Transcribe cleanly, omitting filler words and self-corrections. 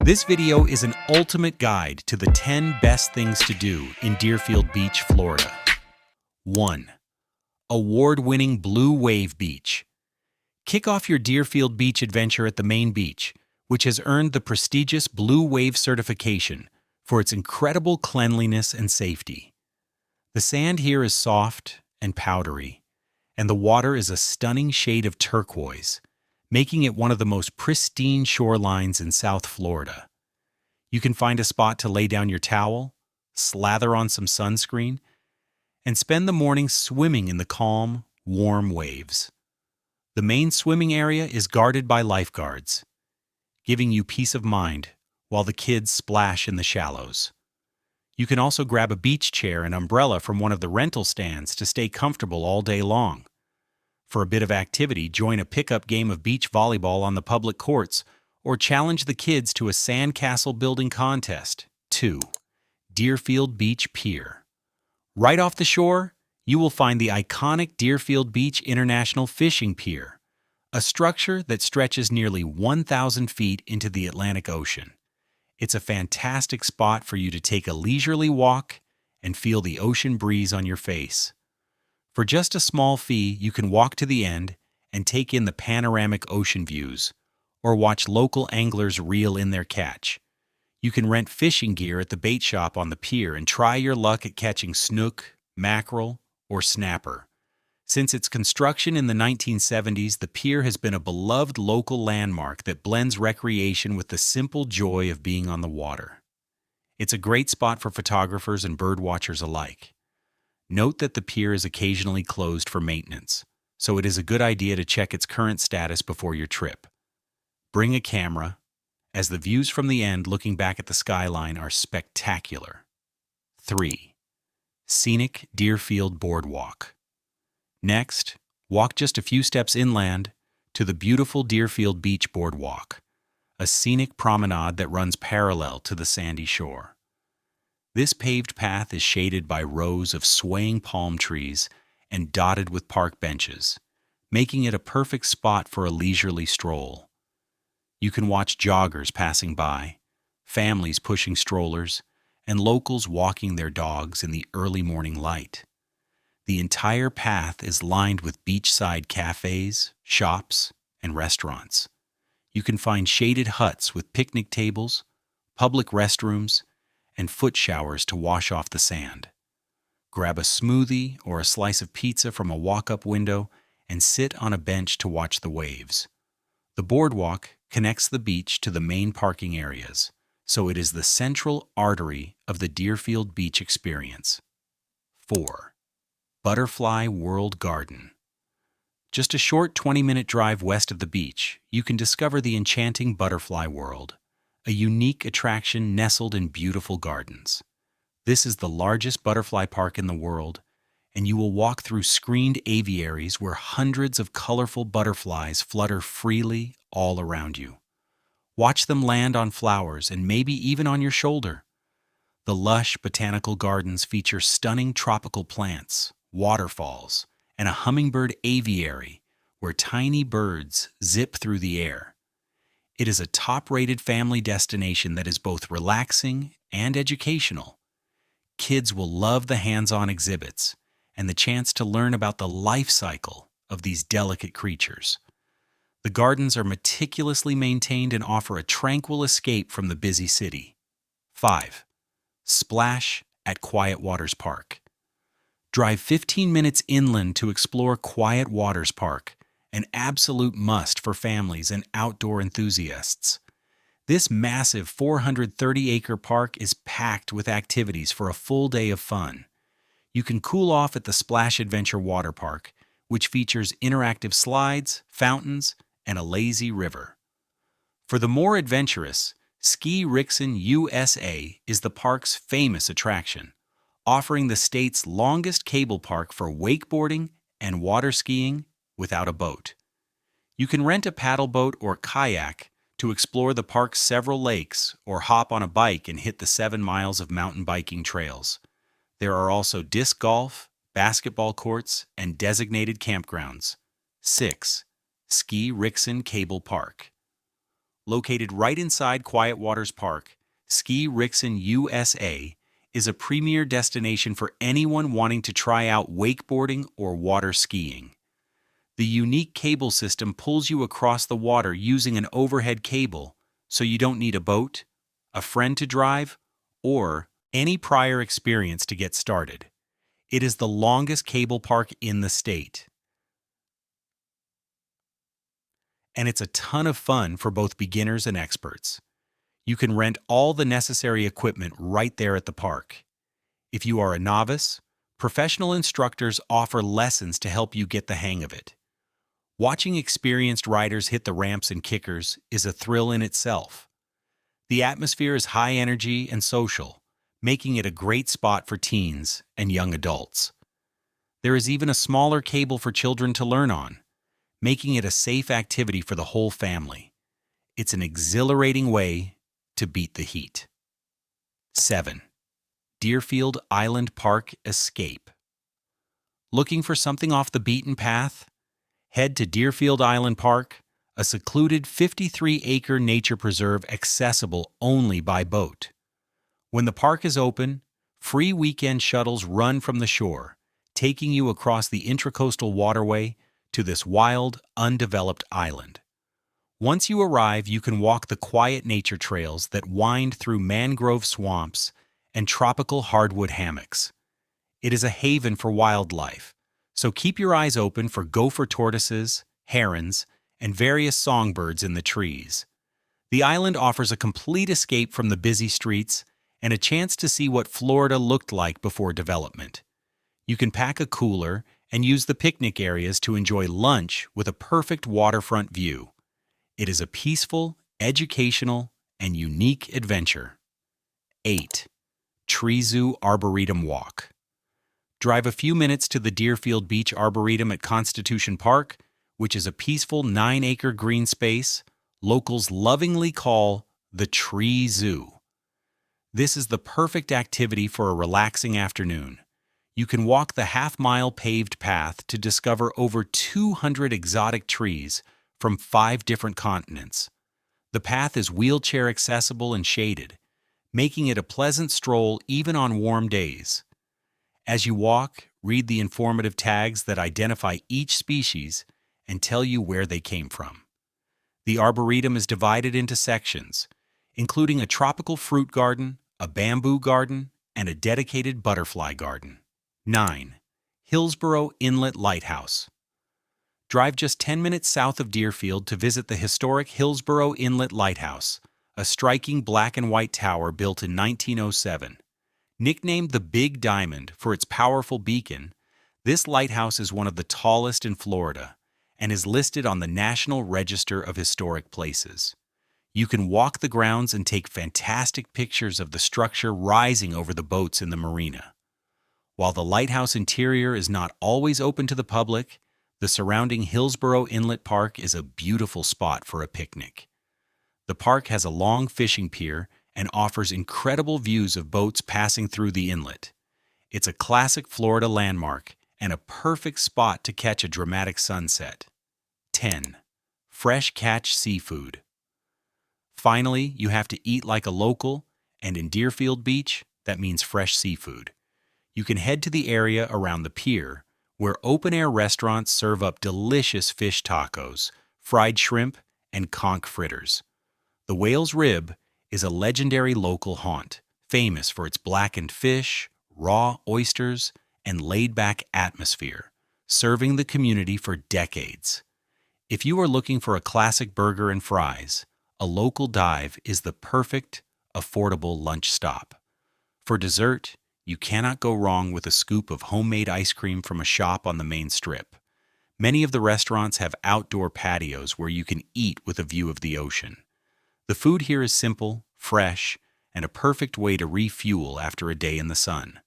This video is an ultimate guide to the 10 best things to do in Deerfield Beach, Florida. 1. Award-winning Blue Wave Beach. Kick off your Deerfield Beach adventure at the main beach, which has earned the prestigious Blue Wave certification for its incredible cleanliness and safety. The sand here is soft and powdery, and the water is a stunning shade of turquoise, making it one of the most pristine shorelines in South Florida. You can find a spot to lay down your towel, slather on some sunscreen, and spend the morning swimming in the calm, warm waves. The main swimming area is guarded by lifeguards, giving you peace of mind while the kids splash in the shallows. You can also grab a beach chair and umbrella from one of the rental stands to stay comfortable all day long. For a bit of activity, join a pickup game of beach volleyball on the public courts or challenge the kids to a sandcastle building contest. 2. Deerfield Beach Pier. Right off the shore, you will find the iconic Deerfield Beach International Fishing Pier, a structure that stretches nearly 1,000 feet into the Atlantic Ocean. It's a fantastic spot for you to take a leisurely walk and feel the ocean breeze on your face. For just a small fee, you can walk to the end and take in the panoramic ocean views, or watch local anglers reel in their catch. You can rent fishing gear at the bait shop on the pier and try your luck at catching snook, mackerel, or snapper. Since its construction in the 1970s, the pier has been a beloved local landmark that blends recreation with the simple joy of being on the water. It's a great spot for photographers and birdwatchers alike. Note that the pier is occasionally closed for maintenance, so it is a good idea to check its current status before your trip. Bring a camera, as the views from the end looking back at the skyline are spectacular. 3. Scenic Deerfield Boardwalk. Next, walk just a few steps inland to the beautiful Deerfield Beach Boardwalk, a scenic promenade that runs parallel to the sandy shore. This paved path is shaded by rows of swaying palm trees and dotted with park benches, making it a perfect spot for a leisurely stroll. You can watch joggers passing by, families pushing strollers, and locals walking their dogs in the early morning light. The entire path is lined with beachside cafes, shops, and restaurants. You can find shaded huts with picnic tables, public restrooms, and foot showers to wash off the sand. Grab a smoothie or a slice of pizza from a walk-up window and sit on a bench to watch the waves. The boardwalk connects the beach to the main parking areas, so it is the central artery of the Deerfield Beach experience. 4. Butterfly World Garden. Just a short 20-minute drive west of the beach, you can discover the enchanting Butterfly World, a unique attraction nestled in beautiful gardens. This is the largest butterfly park in the world, and you will walk through screened aviaries where hundreds of colorful butterflies flutter freely all around you. Watch them land on flowers and maybe even on your shoulder. The lush botanical gardens feature stunning tropical plants, waterfalls, and a hummingbird aviary where tiny birds zip through the air. It is a top-rated family destination that is both relaxing and educational. Kids will love the hands-on exhibits and the chance to learn about the life cycle of these delicate creatures. The gardens are meticulously maintained and offer a tranquil escape from the busy city. 5. Splash at Quiet Waters Park. Drive 15 minutes inland to explore Quiet Waters Park, an absolute must for families and outdoor enthusiasts. This massive 430-acre park is packed with activities for a full day of fun. You can cool off at the Splash Adventure Water Park, which features interactive slides, fountains, and a lazy river. For the more adventurous, Ski Rixen USA is the park's famous attraction, offering the state's longest cable park for wakeboarding and water skiing without a boat. You can rent a paddle boat or kayak to explore the park's several lakes or hop on a bike and hit the 7 miles of mountain biking trails. There are also disc golf, basketball courts, and designated campgrounds. 6. Ski Rixen Cable Park. located right inside Quiet Waters Park, Ski Rixon, USA, is a premier destination for anyone wanting to try out wakeboarding or water skiing. The unique cable system pulls you across the water using an overhead cable, so you don't need a boat, a friend to drive, or any prior experience to get started. It is the longest cable park in the state. And it's a ton of fun for both beginners and experts. You can rent all the necessary equipment right there at the park. If you are a novice, professional instructors offer lessons to help you get the hang of it. Watching experienced riders hit the ramps and kickers is a thrill in itself. The atmosphere is high energy and social, making it a great spot for teens and young adults. There is even a smaller cable for children to learn on, making it a safe activity for the whole family. It's an exhilarating way to beat the heat. 7. Deerfield Island Park Escape. Looking for something off the beaten path? Head to Deerfield Island Park, a secluded 53-acre nature preserve accessible only by boat. When the park is open, free weekend shuttles run from the shore, taking you across the intracoastal waterway to this wild, undeveloped island. Once you arrive, you can walk the quiet nature trails that wind through mangrove swamps and tropical hardwood hammocks. It is a haven for wildlife, so keep your eyes open for gopher tortoises, herons, and various songbirds in the trees. The island offers a complete escape from the busy streets and a chance to see what Florida looked like before development. You can pack a cooler and use the picnic areas to enjoy lunch with a perfect waterfront view. It is a peaceful, educational, and unique adventure. 8. Tree Zoo Arboretum Walk. Drive a few minutes to the Deerfield Beach Arboretum at Constitution Park, which is a peaceful 9-acre green space locals lovingly call the Tree Zoo. This is the perfect activity for a relaxing afternoon. You can walk the half-mile paved path to discover over 200 exotic trees from 5 different continents. The path is wheelchair accessible and shaded, making it a pleasant stroll even on warm days. As you walk, read the informative tags that identify each species and tell you where they came from. The Arboretum is divided into sections, including a tropical fruit garden, a bamboo garden, and a dedicated butterfly garden. 9. Hillsborough Inlet Lighthouse. Drive just 10 minutes south of Deerfield to visit the historic Hillsborough Inlet Lighthouse, a striking black and white tower built in 1907. Nicknamed the Big Diamond for its powerful beacon, this lighthouse is one of the tallest in Florida and is listed on the National Register of Historic Places. You can walk the grounds and take fantastic pictures of the structure rising over the boats in the marina. While the lighthouse interior is not always open to the public, the surrounding Hillsborough Inlet Park is a beautiful spot for a picnic. The park has a long fishing pier and offers incredible views of boats passing through the inlet. It's a classic Florida landmark and a perfect spot to catch a dramatic sunset. 10. Fresh catch seafood. Finally, you have to eat like a local, and in Deerfield Beach, that means fresh seafood. You can head to the area around the pier, where open-air restaurants serve up delicious fish tacos, fried shrimp, and conch fritters. The Whale's Rib is a legendary local haunt, famous for its blackened fish, raw oysters, and laid-back atmosphere, serving the community for decades. If you are looking for a classic burger and fries, a local dive is the perfect, affordable lunch stop. For dessert, you cannot go wrong with a scoop of homemade ice cream from a shop on the main strip. Many of the restaurants have outdoor patios where you can eat with a view of the ocean. The food here is simple, fresh, and a perfect way to refuel after a day in the sun.